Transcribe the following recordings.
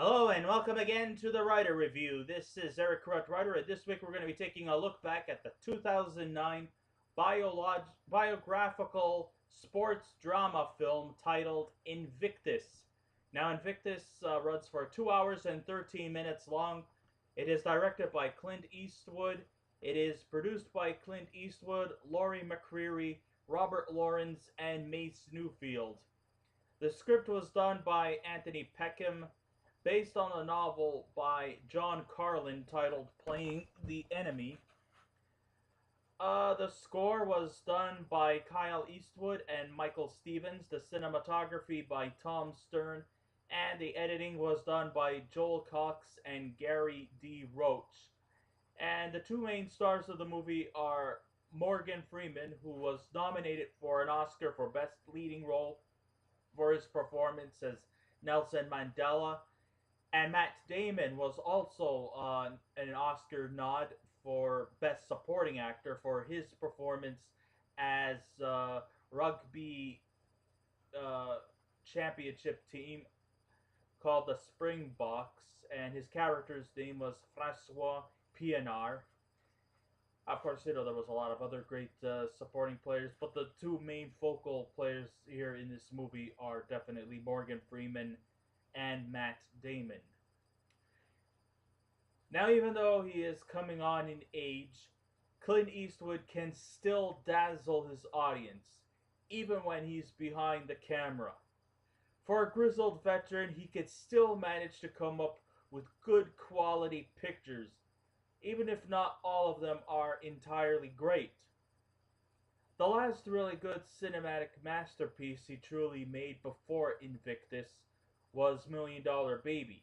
Hello and welcome again to the Writer Review. This is Eric Corrupt Writer, and this week we're going to be taking a look back at the 2009 biographical sports drama film titled Invictus. Now, Invictus runs for 2 hours and 13 minutes long. It is directed by Clint Eastwood. It is produced by Clint Eastwood, Laurie McCreary, Robert Lawrence, and Mace Newfield. The script was done by Anthony Peckham, based on a novel by John Carlin titled Playing the Enemy. The score was done by Kyle Eastwood and Michael Stevens, the cinematography by Tom Stern, and the editing was done by Joel Cox and Gary D. Roach. And the two main stars of the movie are Morgan Freeman, who was nominated for an Oscar for Best Leading Role for his performance as Nelson Mandela, and Matt Damon was also an Oscar nod for Best Supporting Actor for his performance as rugby uh, championship team called the Springboks, and his character's name was Francois Pienaar. Of course, there was a lot of other great supporting players, but the two main focal players here in this movie are definitely Morgan Freeman and Matt Damon. Now, even though he is coming on in age, Clint Eastwood can still dazzle his audience, even when he's behind the camera. For a grizzled veteran, he could still manage to come up with good quality pictures, even if not all of them are entirely great. The last really good cinematic masterpiece he truly made before Invictus was Million Dollar Baby.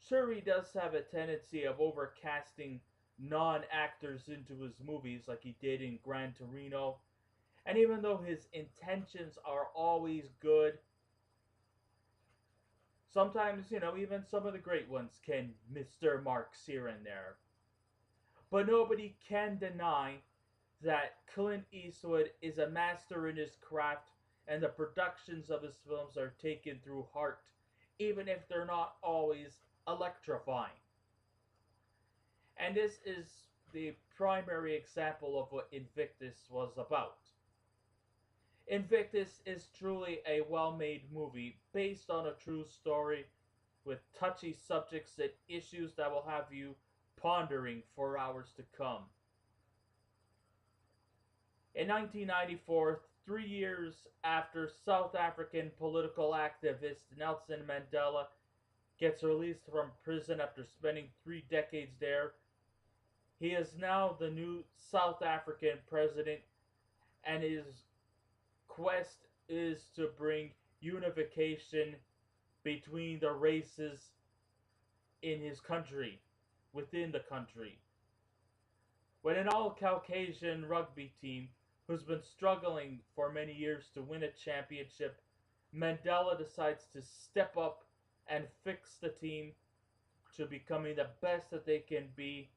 Sure, he does have a tendency of overcasting non-actors into his movies like he did in Gran Torino, and even though his intentions are always good, sometimes, even some of the great ones can miss their marks here and there. But nobody can deny that Clint Eastwood is a master in his craft, and the productions of his films are taken through heart, even if they're not always electrifying. And this is the primary example of what Invictus was about. Invictus is truly a well made movie based on a true story with touchy subjects and issues that will have you pondering for hours to come. In 1994, 3 years after South African political activist Nelson Mandela gets released from prison after spending 3 decades there, he is now the new South African president, and his quest is to bring unification between the races in his country, within the country. When an all Caucasian rugby team, who's been struggling for many years to win a championship, Mandela decides to step up and fix the team to becoming the best that they can be,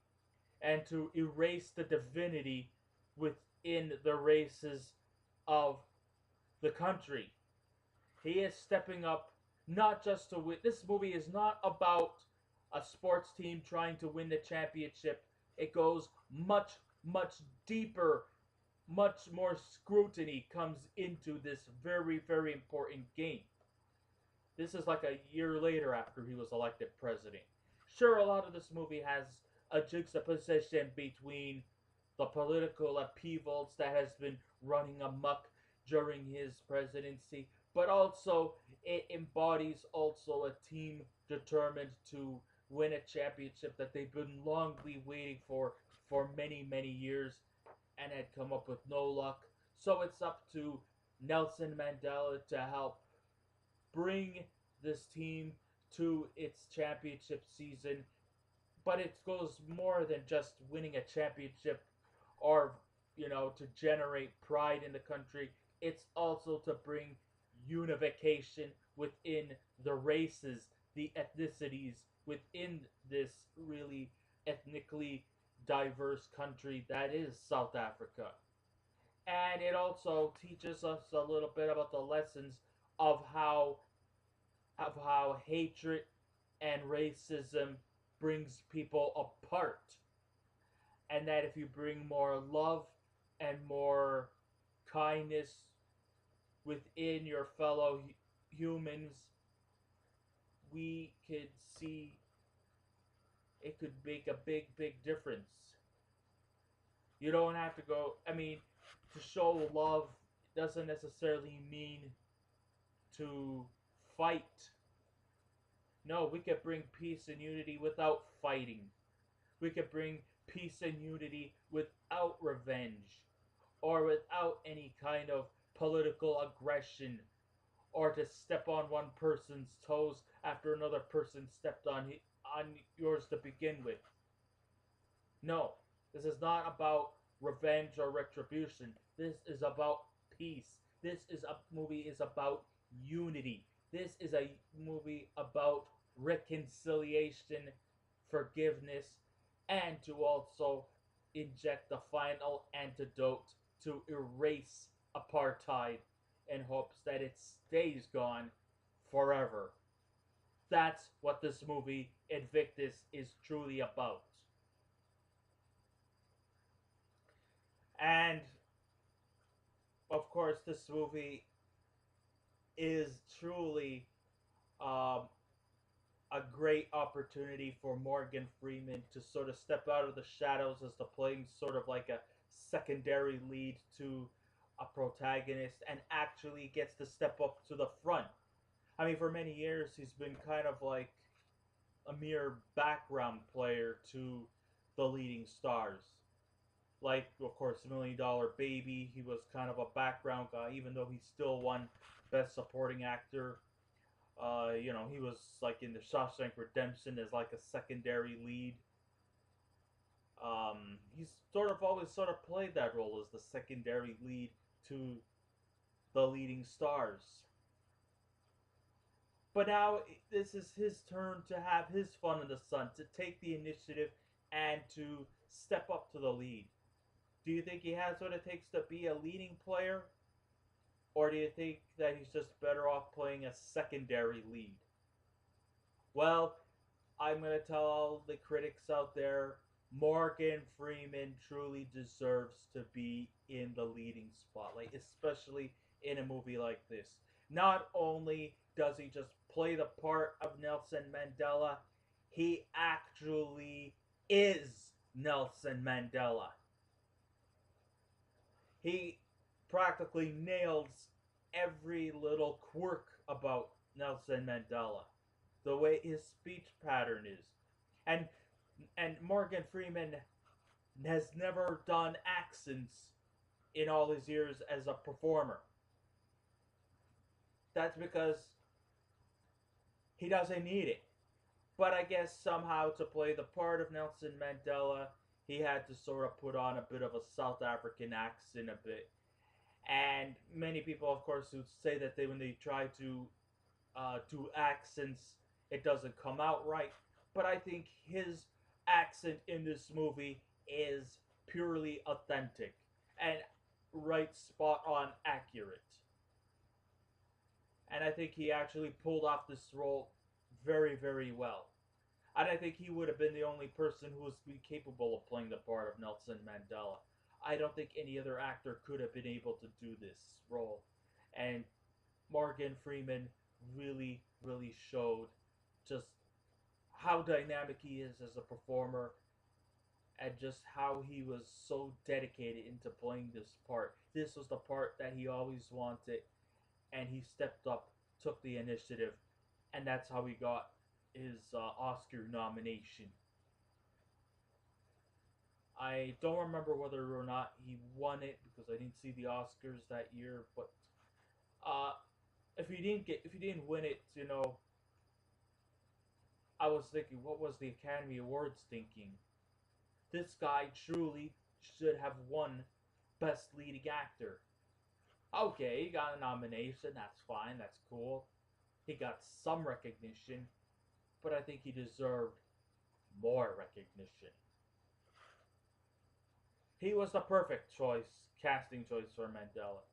and to erase the divinity within the races of the country. He is stepping up not just to win. This movie is not about a sports team trying to win the championship. It goes much, much deeper. Much more scrutiny comes into this very, very important game. This is like a year later after he was elected president. Sure, a lot of this movie has a juxtaposition between the political upheavals that has been running amok during his presidency, but also it embodies also a team determined to win a championship that they've been longly waiting for many, many years and had come up with no luck. So it's up to Nelson Mandela to help bring this team to its championship season. But it goes more than just winning a championship or, to generate pride in the country. It's also to bring unification within the races, the ethnicities within this really ethnically diverse country that is South Africa. And it also teaches us a little bit about the lessons of how hatred and racism brings people apart, and that if you bring more love and more kindness within your fellow humans, we could see it could make a big difference. You don't have to go, I mean, to show love doesn't necessarily mean to fight. No, we could bring peace and unity without fighting. We could bring peace and unity without revenge or without any kind of political aggression or to step on one person's toes after another person stepped on yours to begin with. No, this is not about revenge or retribution. This is about peace. This is a movie is about unity. This is a movie about reconciliation, forgiveness, and to also inject the final antidote to erase apartheid in hopes that it stays gone forever. That's what this movie, Invictus, is truly about. And of course, this movie is truly um, a great opportunity for Morgan Freeman to sort of step out of the shadows as to playing sort of like a secondary lead to a protagonist and actually gets to step up to the front. I mean, for many years, he's been kind of like a mere background player to the leading stars. Like, of course, Million Dollar Baby, he was kind of a background guy, even though he still won Best Supporting Actor. He was like in the Shawshank Redemption as like a secondary lead. He's sort of always sort of played that role as the secondary lead to the leading stars. But now this is his turn to have his fun in the sun, to take the initiative and to step up to the lead. Do you think he has what it takes to be a leading player? Or do you think that he's just better off playing a secondary lead? Well, I'm going to tell all the critics out there, Morgan Freeman truly deserves to be in the leading spotlight, especially in a movie like this. Not only does he just play the part of Nelson Mandela, he actually is Nelson Mandela. He practically nails every little quirk about Nelson Mandela. The way his speech pattern is. And Morgan Freeman has never done accents in all his years as a performer. That's because he doesn't need it. But I guess somehow to play the part of Nelson Mandela, he had to sort of put on a bit of a South African accent a bit. And many people, of course, who say that when they try to do accents, it doesn't come out right. But I think his accent in this movie is purely authentic and right spot on accurate. And I think he actually pulled off this role very well. And I think he would have been the only person who was capable of playing the part of Nelson Mandela. I don't think any other actor could have been able to do this role. And Morgan Freeman really showed just how dynamic he is as a performer and just how he was so dedicated into playing this part. This was the part that he always wanted, and he stepped up, took the initiative, and that's how he got his Oscar nomination. I don't remember whether or not he won it because I didn't see the Oscars that year. But uh, if he didn't win it, I was thinking, what was the Academy Awards thinking? This guy truly should have won Best Leading Actor. Okay, he got a nomination. That's fine. That's cool. He got some recognition, but I think he deserved more recognition. He was the perfect casting choice for Mandela.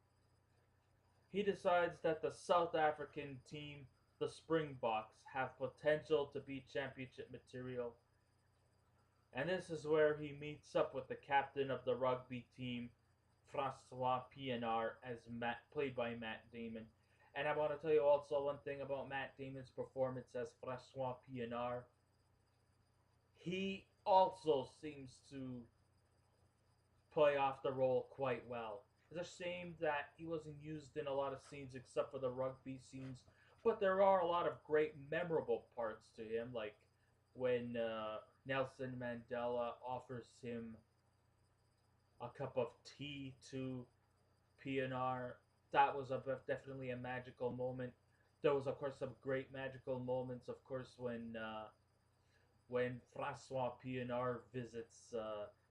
He decides that the South African team the Springboks have potential to be championship material, and this is where he meets up with the captain of the rugby team, Francois Pienaar, as played by Matt Damon. And I want to tell you also one thing about Matt Damon's performance as Francois Pienaar. He also seems to play off the role quite well. It's a shame that he wasn't used in a lot of scenes except for the rugby scenes, but there are a lot of great memorable parts to him, like when Nelson Mandela offers him a cup of tea to PNR. That was definitely a magical moment. There was, of course, some great magical moments, of course, when Francois PNR visits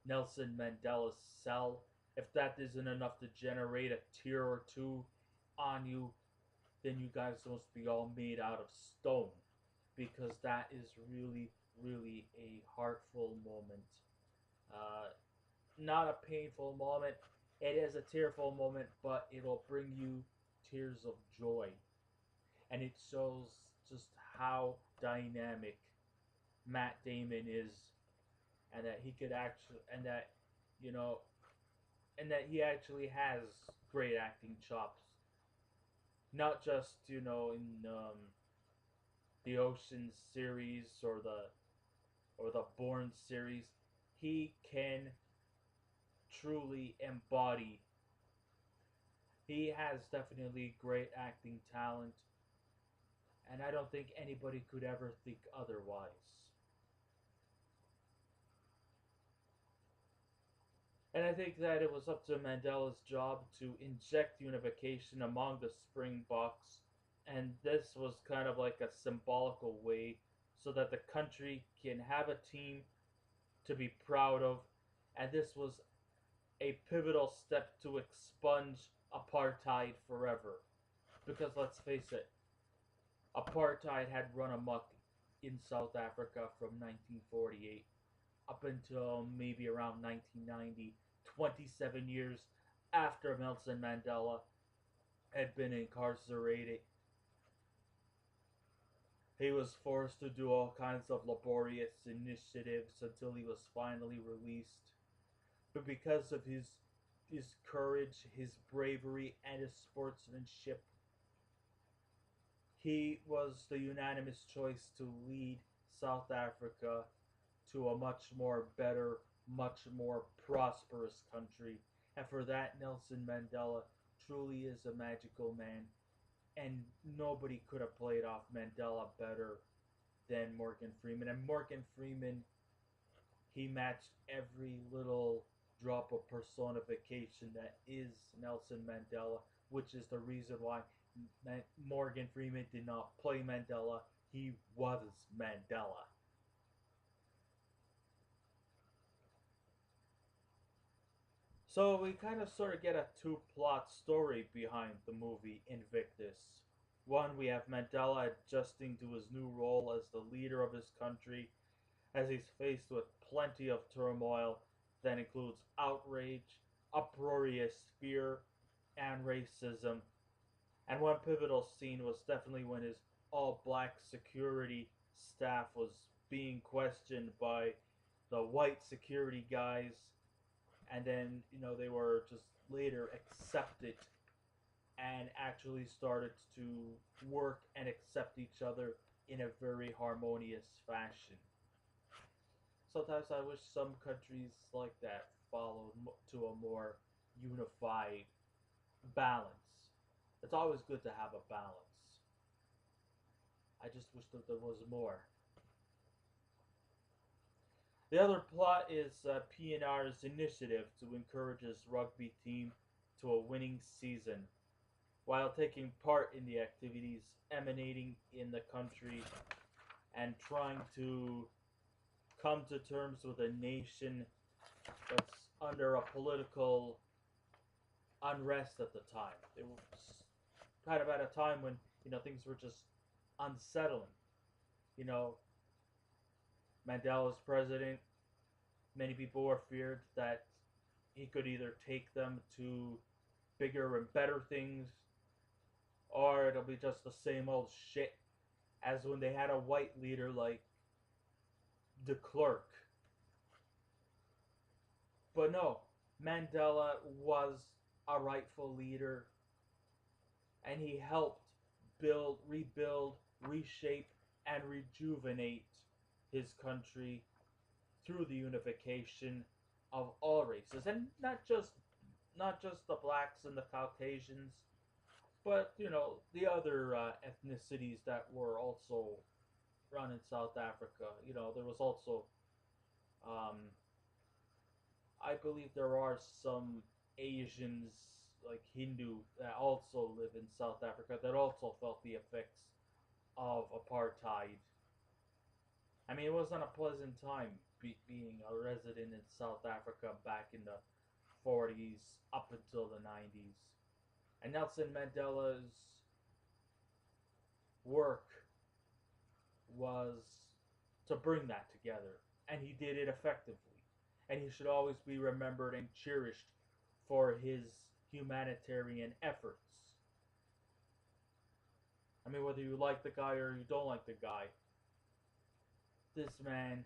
Nelson Mandela's cell. If that isn't enough to generate a tear or two on you, then you guys must be all made out of stone, because that is really, really a heartful moment. Uh, Not a painful moment. It is a tearful moment, but it'll bring you tears of joy, and it shows just how dynamic Matt Damon is, and that he could actually, and that you know, and that he actually has great acting chops. Not just in the Ocean series or the Bourne series, he can truly embody. He has definitely great acting talent, and I don't think anybody could ever think otherwise. And I think that it was up to Mandela's job to inject unification among the Springboks, and this was kind of like a symbolical way so that the country can have a team to be proud of, and this was a pivotal step to expunge apartheid forever. Because let's face it, apartheid had run amok in South Africa from 1948 up until maybe around 1990, 27 years after Nelson Mandela had been incarcerated. He was forced to do all kinds of laborious initiatives until he was finally released. But because of his courage, his bravery, and his sportsmanship, he was the unanimous choice to lead South Africa to a much more better, much more prosperous country. And for that, Nelson Mandela truly is a magical man. And nobody could have played off Mandela better than Morgan Freeman. And Morgan Freeman, he matched every little drop of personification that is Nelson Mandela, which is the reason why Morgan Freeman did not play Mandela. He was Mandela. So we kind of sort of get a two plot story behind the movie Invictus. One, we have Mandela adjusting to his new role as the leader of his country as he's faced with plenty of turmoil that includes outrage, uproarious fear, and racism. And one pivotal scene was definitely when his all black security staff was being questioned by the white security guys, and then they were just later accepted and actually started to work and accept each other in a very harmonious fashion. Sometimes I wish some countries like that followed to a more unified balance. It's always good to have a balance. I just wish that there was more. The other plot is PNR's initiative to encourage his rugby team to a winning season while taking part in the activities emanating in the country and trying to come to terms with a nation that's under a political unrest at the time. It was kind of at a time when things were just unsettling. You know, Mandela was president. Many people were feared that he could either take them to bigger and better things, or it'll be just the same old shit as when they had a white leader like de Klerk. But no, Mandela was a rightful leader, and he helped build, rebuild, reshape, and rejuvenate his country through the unification of all races, and not just the blacks and the Caucasians, but the other ethnicities that were also run in South Africa. There was also, um, I believe, there are some Asians like Hindu that also live in South Africa that also felt the effects of apartheid. I mean, it wasn't a pleasant time being a resident in South Africa back in the 40s up until the 90s. And Nelson Mandela's work was to bring that together, and he did it effectively. And he should always be remembered and cherished for his humanitarian efforts. I mean, whether you like the guy or you don't like the guy, this man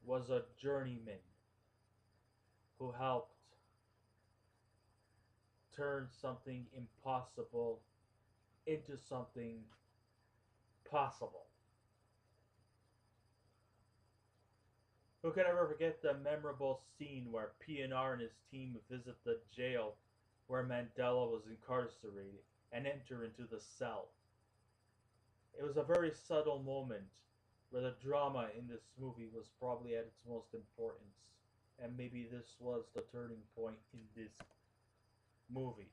was a journeyman who helped turn something impossible into something possible. Who can ever forget the memorable scene where PNR and his team visit the jail where Mandela was incarcerated and enter into the cell? It was a very subtle moment where the drama in this movie was probably at its most importance. And maybe this was the turning point in this movie.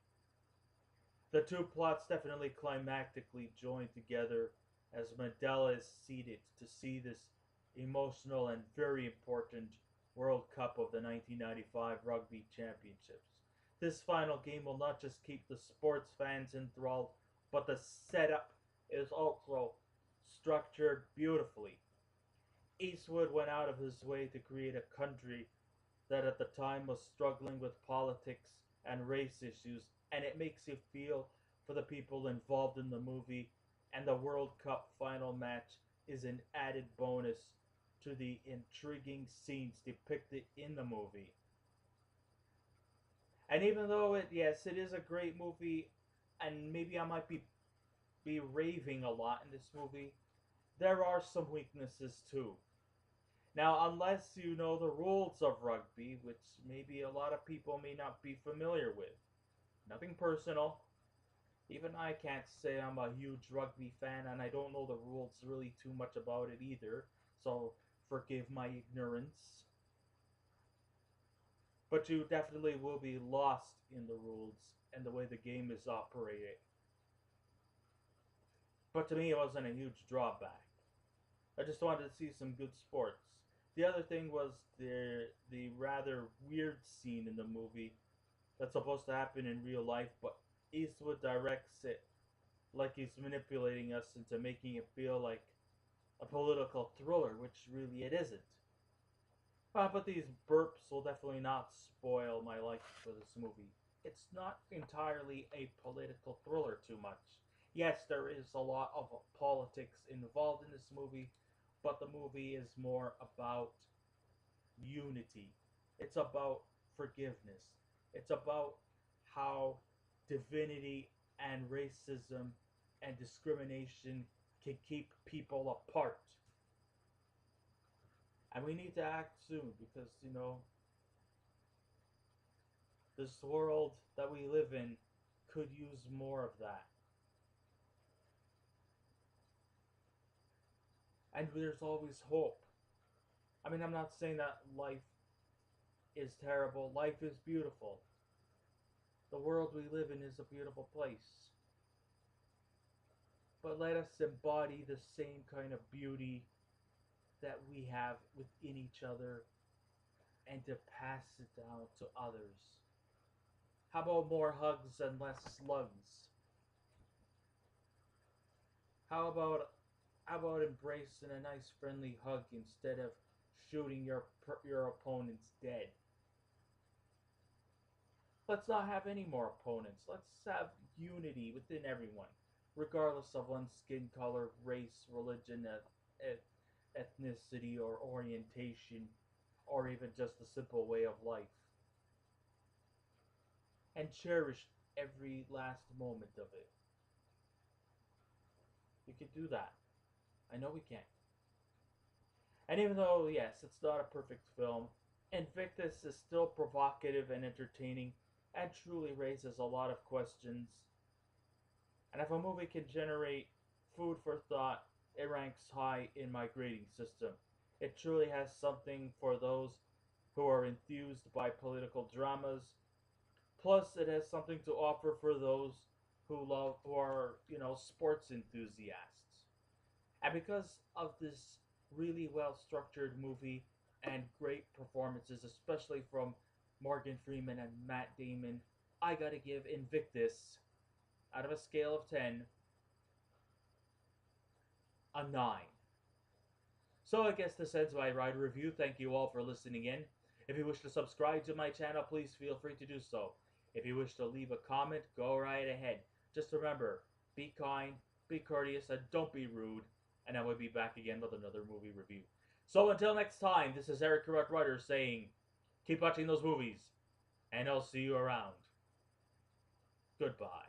The two plots definitely climactically join together as Mandela is seated to see this emotional and very important World Cup of the 1995 Rugby Championships. This final game will not just keep the sports fans enthralled, but the setup is also structured beautifully. Eastwood went out of his way to create a country that at the time was struggling with politics and race issues, and it makes you feel for the people involved in the movie, and the World Cup final match is an added bonus to the intriguing scenes depicted in the movie. And even though it is a great movie, and maybe I might be raving a lot in this movie, there are some weaknesses too. Now, unless you know the rules of rugby, which maybe a lot of people may not be familiar with, nothing personal. Even I can't say I'm a huge rugby fan, and I don't know the rules really too much about it either, so forgive my ignorance. But you definitely will be lost in the rules and the way the game is operated. But to me, it wasn't a huge drawback. I just wanted to see some good sports. The other thing was the rather weird scene in the movie that's supposed to happen in real life, but Eastwood directs it like he's manipulating us into making it feel like a political thriller, which really it isn't. But these burps will definitely not spoil my life for this movie. It's not entirely a political thriller too much. Yes, there is a lot of politics involved in this movie, but the movie is more about unity. It's about forgiveness. It's about how divinity and racism and discrimination can keep people apart. And we need to act soon because, this world that we live in could use more of that. And there's always hope. I mean, I'm not saying that life is terrible. Life is beautiful. The world we live in is a beautiful place. But let us embody the same kind of beauty that we have within each other and to pass it down to others. How about more hugs and less slugs? How about embracing a nice friendly hug instead of shooting your opponents dead? Let's not have any more opponents. Let's have unity within everyone, regardless of one's skin color, race, religion, ethnicity, or orientation, or even just a simple way of life, and cherish every last moment of it. We can do that. I know we can. And even though, yes, it's not a perfect film, Invictus is still provocative and entertaining and truly raises a lot of questions. And if a movie can generate food for thought, it ranks high in my grading system. It truly has something for those who are enthused by political dramas. Plus, it has something to offer for those who are, sports enthusiasts. And because of this really well structured movie and great performances, especially from Morgan Freeman and Matt Damon, I gotta give Invictus, out of a scale of 10, a 9. So I guess this ends my ride review. Thank you all for listening in. If you wish to subscribe to my channel, please feel free to do so. If you wish to leave a comment, go right ahead. Just remember, be kind, be courteous, and don't be rude. And I will be back again with another movie review. So until next time, this is Eric Correct Writer saying, keep watching those movies, and I'll see you around. Goodbye.